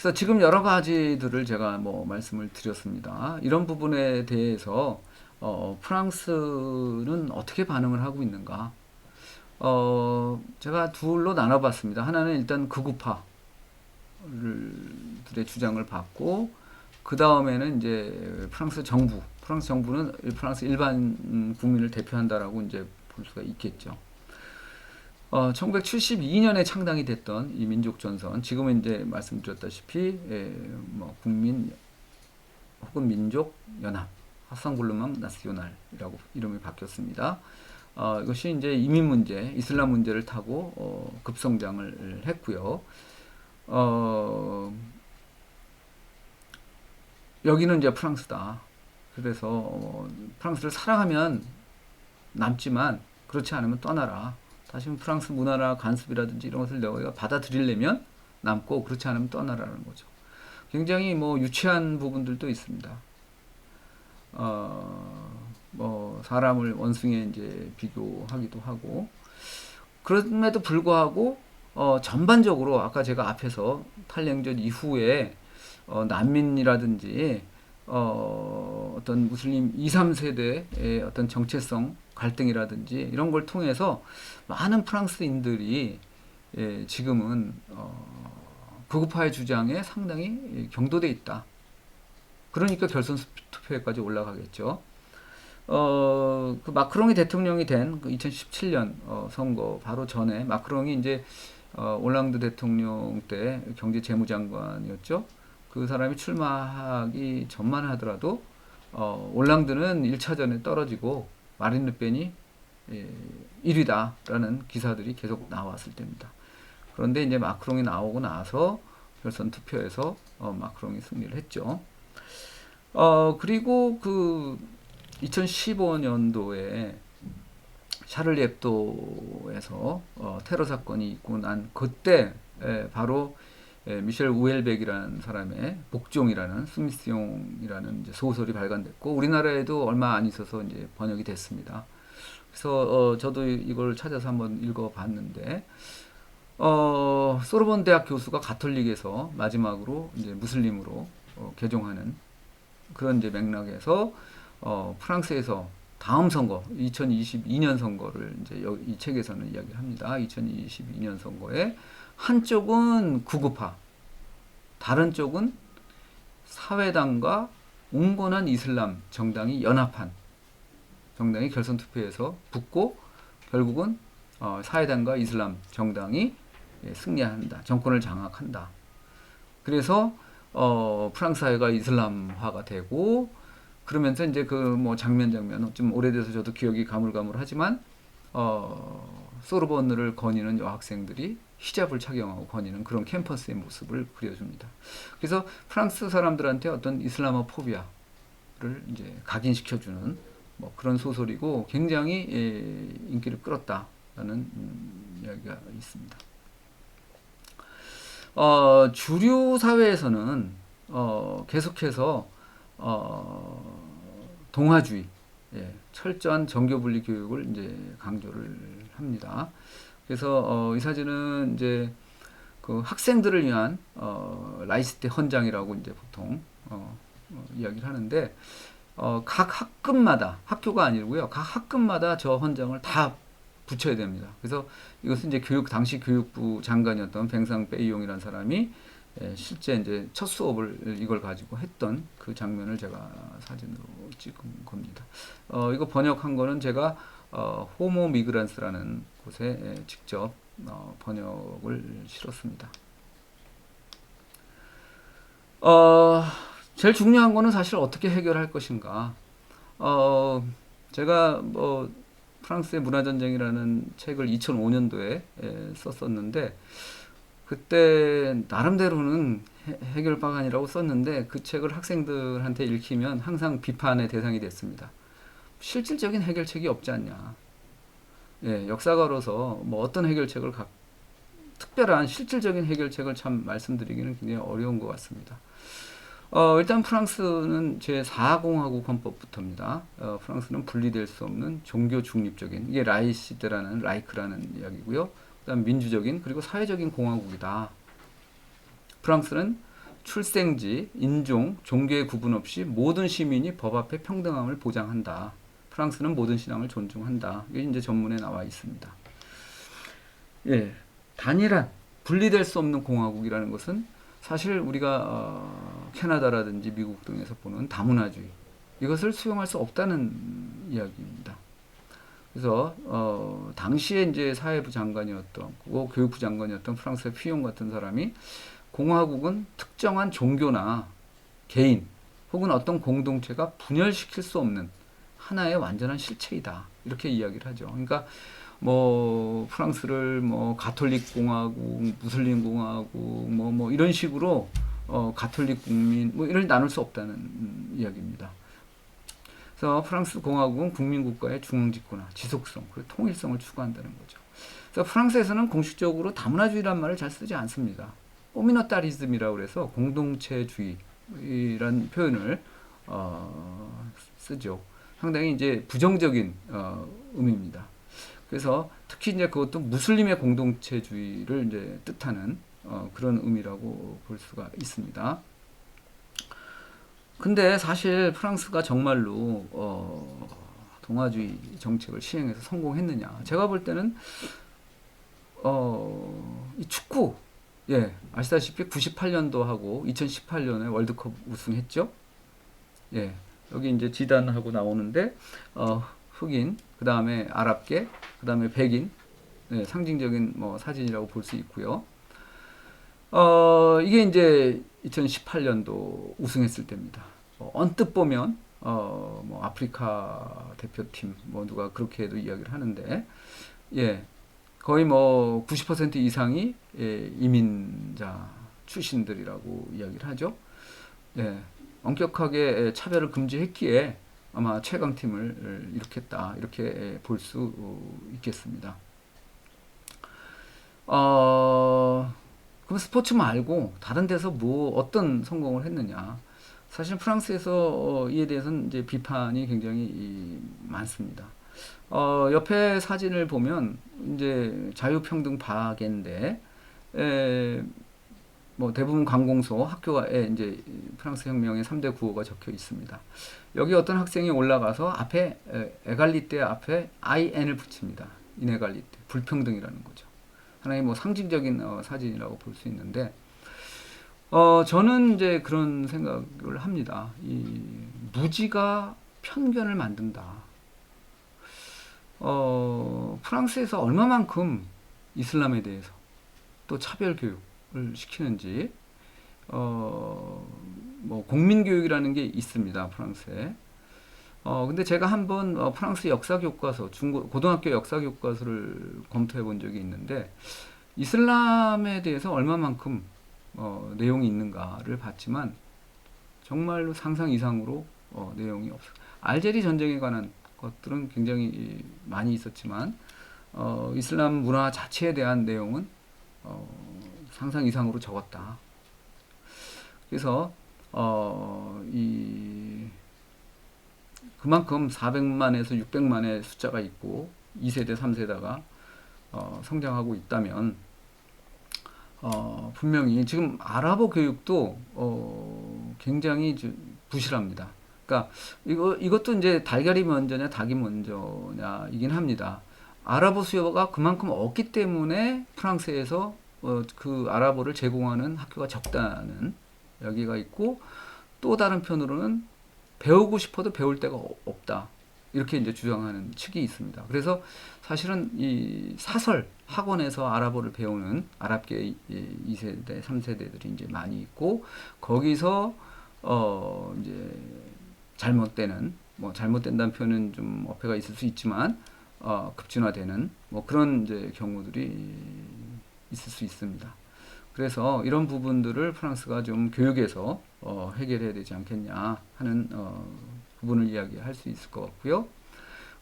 그래서 지금 여러 가지들을 제가 뭐 말씀을 드렸습니다. 이런 부분에 대해서 프랑스는 어떻게 반응을 하고 있는가? 제가 둘로 나눠봤습니다. 하나는 일단 극우파들의 주장을 받고, 그 다음에는 이제 프랑스 정부는 프랑스 일반 국민을 대표한다라고 이제 볼 수가 있겠죠. 1972년에 창당이 됐던 이 민족전선, 지금은 이제 말씀드렸다시피 뭐 국민 혹은 민족 연합, 하상블루망 나시오날이라고 이름이 바뀌었습니다. 이것이 이제 이민 문제, 이슬람 문제를 타고 급성장을 했고요. 여기는 이제 프랑스다. 그래서 프랑스를 사랑하면 남지만 그렇지 않으면 떠나라. 다시 프랑스 문화나 간습이라든지 이런 것을 내가 받아들이려면 남고, 그렇지 않으면 떠나라는 거죠. 굉장히 뭐 유치한 부분들도 있습니다. 뭐 사람을 원숭이에 이제 비교하기도 하고, 그럼에도 불구하고 전반적으로 아까 제가 앞에서 탈냉전 이후에 난민이라든지 어떤 무슬림 2, 3세대의 어떤 정체성 갈등이라든지 이런 걸 통해서 많은 프랑스인들이 지금은 극우파의 주장에 상당히 경도돼 있다. 그러니까 결선 투표에까지 올라가겠죠. 그 마크롱이 대통령이 된 2017년 선거 바로 전에 마크롱이 이제 올랑드 대통령 때 경제재무장관이었죠. 그 사람이 출마하기 전만 하더라도 올랑드는 1차전에 떨어지고 마린 르펜이 1위다라는 기사들이 계속 나왔을 때입니다. 그런데 이제 마크롱이 나오고 나서 결선 투표에서 마크롱이 승리를 했죠. 그리고 그 2015년도에 샤를리 앱도에서 테러 사건이 있고 난 그때 바로 미셸 우엘백이라는 사람의 복종이라는 스미스용이라는 이제 소설이 발간됐고, 우리나라에도 얼마 안 있어서 이제 번역이 됐습니다. 그래서 저도 이걸 찾아서 한번 읽어봤는데, 소르본 대학 교수가 가톨릭에서 마지막으로 이제 무슬림으로 개종하는 그런 이제 맥락에서 프랑스에서 다음 선거 2022년 선거를 이제 이 책에서는 이야기를 합니다. 2022년 선거에 한쪽은 구구파, 다른 쪽은 사회당과 온건한 이슬람 정당이 연합한 정당이 결선 투표에서 붙고, 결국은 사회당과 이슬람 정당이 승리한다, 정권을 장악한다. 그래서 프랑스 사회가 이슬람화가 되고, 그러면서 이제 그 뭐 장면 좀 오래돼서 저도 기억이 가물가물하지만 소르본을 거니는 여학생들이 히잡을 착용하고 거니는 그런 캠퍼스의 모습을 그려줍니다. 그래서 프랑스 사람들한테 어떤 이슬람어 포비아를 이제 각인시켜주는 뭐 그런 소설이고, 굉장히 인기를 끌었다라는 이야기가 있습니다. 주류 사회에서는 계속해서 동아주의, 철저한 정교분리 교육을 이제 강조를 합니다. 그래서 이 사진은 이제 그 학생들을 위한 라이스테 헌장이라고 이제 보통 이야기를 하는데, 각 학급마다, 학교가 아니고요, 각 학급마다 저 헌장을 다 붙여야 됩니다. 그래서 이것은 이제 당시 교육부 장관이었던 뱅상 빼이용이라는 사람이 실제 이제 첫 수업을 이걸 가지고 했던 그 장면을 제가 사진으로 찍은 겁니다. 이거 번역한 거는 제가 호모 미그란스라는 곳에 직접 번역을 실었습니다. 제일 중요한 거는 사실 어떻게 해결할 것인가. 제가 뭐 프랑스의 문화전쟁이라는 책을 2005년도에 썼었는데, 그때 나름대로는 해결 방안이라고 썼는데, 그 책을 학생들한테 읽히면 항상 비판의 대상이 됐습니다. 실질적인 해결책이 없지 않냐. 역사가로서 뭐 어떤 해결책을 특별한 실질적인 해결책을 참 말씀드리기는 굉장히 어려운 것 같습니다. 일단 프랑스는 제4공화국 헌법부터입니다. 프랑스는 분리될 수 없는 종교 중립적인, 이게 라이크라는 이야기고요. 그다음 민주적인 그리고 사회적인 공화국이다. 프랑스는 출생지, 인종, 종교의 구분 없이 모든 시민이 법 앞에 평등함을 보장한다. 프랑스는 모든 신앙을 존중한다. 이게 이제 전문에 나와 있습니다. 예, 단일한 분리될 수 없는 공화국이라는 것은 사실 우리가 캐나다라든지 미국 등에서 보는 다문화주의 이것을 수용할 수 없다는 이야기입니다. 그래서 당시에 이제 사회부 장관이었던 교육부 장관이었던 프랑스의 피용 같은 사람이 공화국은 특정한 종교나 개인 혹은 어떤 공동체가 분열시킬 수 없는 하나의 완전한 실체이다. 이렇게 이야기를 하죠. 그러니까 뭐 프랑스를 뭐 가톨릭 공화국, 무슬림 공화국 뭐 이런 식으로 가톨릭 국민 뭐 이런 나눌 수 없다는 이야기입니다. 그래서 프랑스 공화국은 국민국가의 중앙집권화, 지속성, 그리고 통일성을 추구한다는 거죠. 그래서 프랑스에서는 공식적으로 다문화주의란 말을 잘 쓰지 않습니다. 꼬미너따리즘이라고 해서 공동체주의란 표현을 쓰죠. 상당히 이제 부정적인 의미입니다. 그래서 특히 이제 그것도 무슬림의 공동체주의를 이제 뜻하는 그런 의미라고 볼 수가 있습니다. 근데 사실 프랑스가 정말로 동아주의 정책을 시행해서 성공했느냐? 제가 볼 때는 이 축구, 예, 아시다시피 98년도하고 2018년에 월드컵 우승했죠? 예, 여기 이제 지단하고 나오는데 흑인, 그 다음에 아랍계, 그 다음에 백인, 네, 상징적인 뭐 사진이라고 볼 수 있고요. 이게 이제 2018년도 우승했을 때입니다. 언뜻 보면 뭐 아프리카 대표팀 뭐 누가 그렇게도 이야기를 하는데, 예, 거의 뭐 90% 이상이 이민자 출신들이라고 이야기를 하죠. 예, 엄격하게 차별을 금지했기에 아마 최강팀을 일으켰다 이렇게 볼 수 있겠습니다. 그럼 스포츠 말고 다른 데서 뭐 어떤 성공을 했느냐? 사실 프랑스에서 이에 대해서는 이제 비판이 굉장히 많습니다. 옆에 사진을 보면 이제 자유평등 파괴인데 뭐 대부분 관공서 학교에 이제 프랑스 혁명의 3대 구호가 적혀 있습니다. 여기 어떤 학생이 올라가서 앞에 에갈리떼 앞에 IN을 붙입니다. 이네갈리떼 불평등이라는 거죠. 하나의 뭐 상징적인 사진이라고 볼 수 있는데 저는 이제 그런 생각을 합니다. 이 무지가 편견을 만든다. 프랑스에서 얼마만큼 이슬람에 대해서 또 차별 교육을 시키는지 뭐 공민교육이라는 게 있습니다. 프랑스에. 근데 제가 한번 프랑스 역사 교과서, 고등학교 역사 교과서를 검토해 본 적이 있는데 이슬람에 대해서 얼마만큼 내용이 있는가를 봤지만 정말로 상상 이상으로 내용이 없어요. 알제리 전쟁에 관한 것들은 굉장히 많이 있었지만 이슬람 문화 자체에 대한 내용은 상상 이상으로 적었다. 그래서 그만큼 400만에서 600만의 숫자가 있고 2세대, 3세대가 성장하고 있다면 분명히 지금 아랍어 교육도 굉장히 부실합니다. 그러니까 이것도 이제 달걀이 먼저냐 닭이 먼저냐 이긴 합니다. 아랍어 수요가 그만큼 없기 때문에 프랑스에서 그 아랍어를 제공하는 학교가 적다는 여기가 있고, 또 다른 편으로는 배우고 싶어도 배울 데가 없다 이렇게 이제 주장하는 측이 있습니다. 그래서 사실은 이 사설 학원에서 아랍어를 배우는 아랍계 2세대, 3세대들이 이제 많이 있고, 거기서 이제 잘못된다는 표현은 좀 어폐가 있을 수 있지만 급진화되는 뭐 그런 이제 경우들이 있을 수 있습니다. 그래서 이런 부분들을 프랑스가 좀 교육에서 해결해야 되지 않겠냐 하는 부분을 이야기할 수 있을 것 같고요.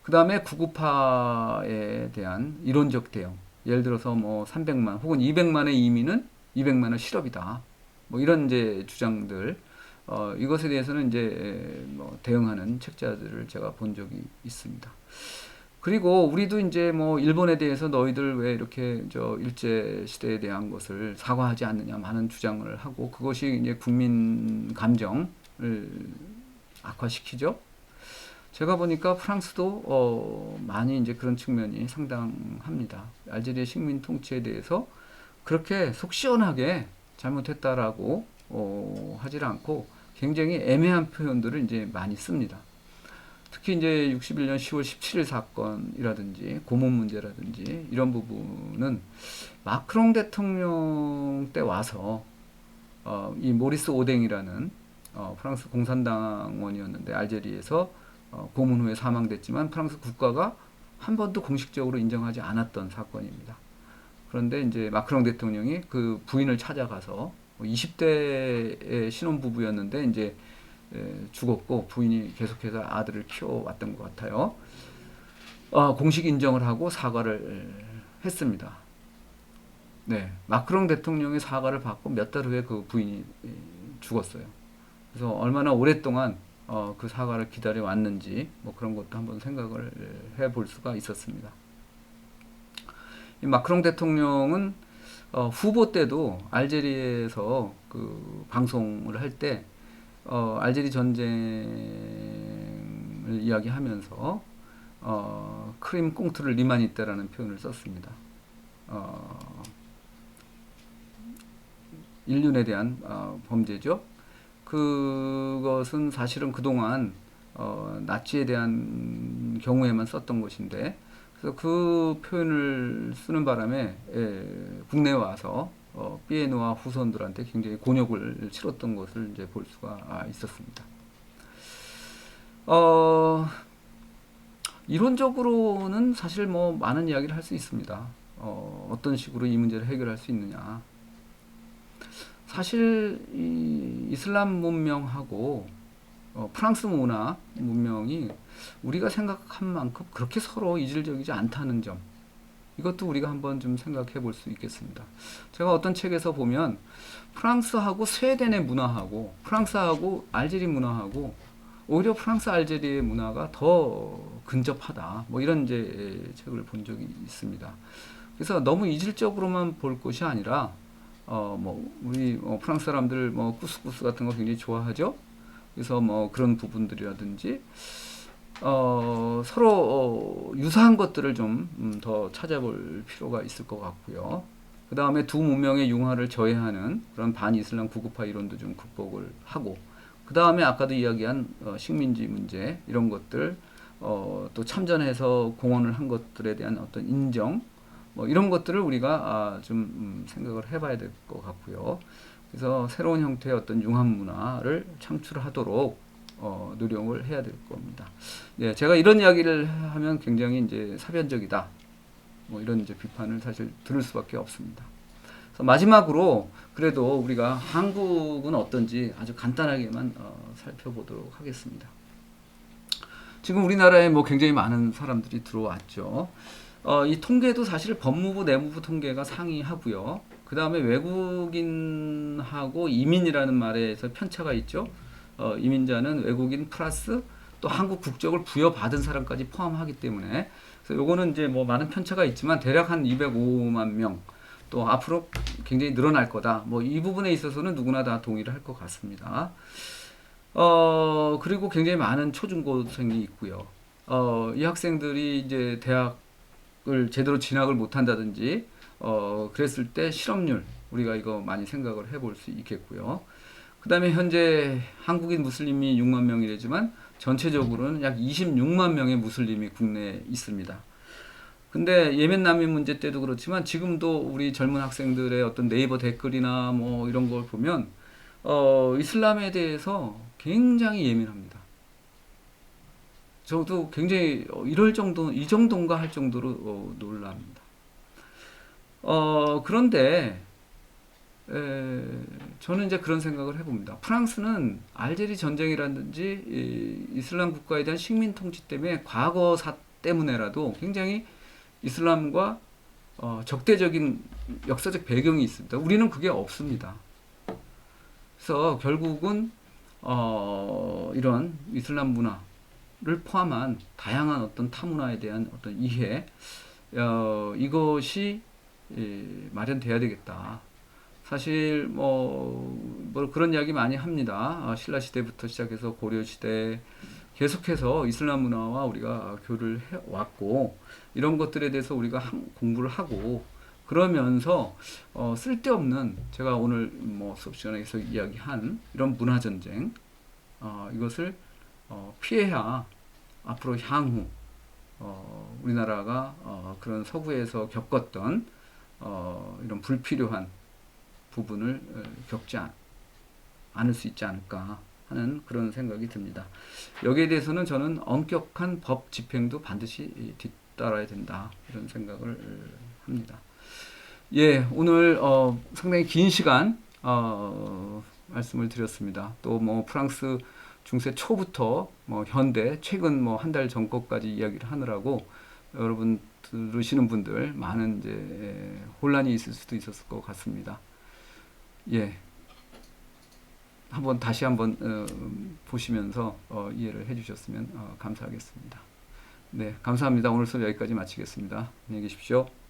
그 다음에 구급파에 대한 이론적 대응. 예를 들어서 뭐 300만 혹은 200만의 이민은 200만의 실업이다. 뭐 이런 이제 주장들. 이것에 대해서는 이제 뭐 대응하는 책자들을 제가 본 적이 있습니다. 그리고 우리도 이제 뭐 일본에 대해서 너희들 왜 이렇게 저 일제 시대에 대한 것을 사과하지 않느냐 많은 주장을 하고 그것이 이제 국민 감정을 악화시키죠. 제가 보니까 프랑스도 많이 이제 그런 측면이 상당합니다. 알제리의 식민 통치에 대해서 그렇게 속 시원하게 잘못했다라고 하질 않고 굉장히 애매한 표현들을 이제 많이 씁니다. 특히 이제 61년 10월 17일 사건이라든지 고문 문제라든지 이런 부분은 마크롱 대통령 때 와서 이 모리스 오댕이라는 프랑스 공산당원이었는데 알제리에서 고문 후에 사망됐지만 프랑스 국가가 한 번도 공식적으로 인정하지 않았던 사건입니다. 그런데 이제 마크롱 대통령이 그 부인을 찾아가서 20대의 신혼부부였는데 이제 죽었고 부인이 계속해서 아들을 키워왔던 것 같아요. 공식 인정을 하고 사과를 했습니다. 네, 마크롱 대통령의 사과를 받고 몇 달 후에 그 부인이 죽었어요. 그래서 얼마나 오랫동안 그 사과를 기다려 왔는지 뭐 그런 것도 한번 생각을 해볼 수가 있었습니다. 이 마크롱 대통령은 후보 때도 알제리에서 그 방송을 할 때 알제리 전쟁을 이야기하면서 크림 꽁트를 리마니떼라는 표현을 썼습니다. 인륜에 대한 범죄죠. 그것은 사실은 그동안 나치에 대한 경우에만 썼던 것인데 그래서 그 표현을 쓰는 바람에 국내에 와서 피에노와 후손들한테 굉장히 곤욕을 치렀던 것을 이제 볼 수가 있었습니다. 이론적으로는 사실 뭐 많은 이야기를 할 수 있습니다. 어떤 식으로 이 문제를 해결할 수 있느냐. 사실 이 이슬람 문명하고 프랑스 문화 문명이 우리가 생각한 만큼 그렇게 서로 이질적이지 않다는 점, 이것도 우리가 한번 좀 생각해 볼 수 있겠습니다. 제가 어떤 책에서 보면 프랑스하고 스웨덴의 문화하고 프랑스하고 알제리 문화하고 오히려 프랑스 알제리의 문화가 더 근접하다, 뭐 이런 이제 책을 본 적이 있습니다. 그래서 너무 이질적으로만 볼 것이 아니라 뭐 우리 프랑스 사람들 뭐 쿠스쿠스 같은 거 굉장히 좋아하죠. 그래서 뭐 그런 부분들이라든지 서로 유사한 것들을 좀 더 찾아볼 필요가 있을 것 같고요. 그 다음에 두 문명의 융화를 저해하는 그런 반이슬람 구급화 이론도 좀 극복을 하고, 그 다음에 아까도 이야기한 식민지 문제 이런 것들, 또 참전해서 공헌을 한 것들에 대한 어떤 인정, 뭐 이런 것들을 우리가 좀 생각을 해봐야 될 것 같고요. 그래서 새로운 형태의 어떤 융합 문화를 창출하도록 노력을 해야 될 겁니다. 네, 제가 이런 이야기를 하면 굉장히 이제 사변적이다, 뭐 이런 이제 비판을 사실 들을 수밖에 없습니다. 그래서 마지막으로 그래도 우리가 한국은 어떤지 아주 간단하게만 살펴보도록 하겠습니다. 지금 우리나라에 뭐 굉장히 많은 사람들이 들어왔죠. 이 통계도 사실 법무부, 내무부 통계가 상이하고요. 그 다음에 외국인하고 이민이라는 말에서 편차가 있죠. 이민자는 외국인 플러스 또 한국 국적을 부여받은 사람까지 포함하기 때문에, 그래서 요거는 이제 뭐 많은 편차가 있지만 대략 한 205만 명, 또 앞으로 굉장히 늘어날 거다. 뭐 이 부분에 있어서는 누구나 다 동의를 할 것 같습니다. 그리고 굉장히 많은 초중고생이 있고요. 이 학생들이 이제 대학을 제대로 진학을 못한다든지, 그랬을 때 실업률, 우리가 이거 많이 생각을 해볼 수 있겠고요. 그 다음에 현재 한국인 무슬림이 6만 명이라지만 전체적으로는 약 26만 명의 무슬림이 국내에 있습니다. 근데 예멘 난민 문제 때도 그렇지만 지금도 우리 젊은 학생들의 어떤 네이버 댓글이나 뭐 이런 걸 보면 이슬람에 대해서 굉장히 예민합니다. 저도 굉장히 이럴 정도, 이 정도인가 할 정도로 놀랍니다. 그런데 저는 이제 그런 생각을 해봅니다. 프랑스는 알제리 전쟁이라든지 이슬람 국가에 대한 식민 통치 때문에 과거사 때문에라도 굉장히 이슬람과 적대적인 역사적 배경이 있습니다. 우리는 그게 없습니다. 그래서 결국은 이런 이슬람 문화, 포함한 다양한 어떤 타문화에 대한 어떤 이해, 이것이 마련돼야 되겠다. 사실 뭐 그런 이야기 많이 합니다. 신라 시대부터 시작해서 고려 시대 계속해서 이슬람 문화와 우리가 교류를 해 왔고, 이런 것들에 대해서 우리가 공부를 하고, 그러면서 쓸데없는, 제가 오늘 뭐 수업 시간에서 이야기한 이런 문화 전쟁, 이것을 피해야 앞으로 향후 우리나라가 그런 서구에서 겪었던 이런 불필요한 부분을 겪지 않을 수 있지 않을까 하는 그런 생각이 듭니다. 여기에 대해서는 저는 엄격한 법 집행도 반드시 뒤따라야 된다, 이런 생각을 합니다. 예, 오늘 상당히 긴 시간 말씀을 드렸습니다. 또 뭐 프랑스 중세 초부터 뭐 현대 최근 뭐 한 달 전 것까지 이야기를 하느라고 여러분 들으시는 분들 많은 이제 혼란이 있을 수도 있었을 것 같습니다. 예, 다시 한번 보시면서 이해를 해주셨으면 감사하겠습니다. 네, 감사합니다. 오늘 수업 여기까지 마치겠습니다. 안녕히 계십시오.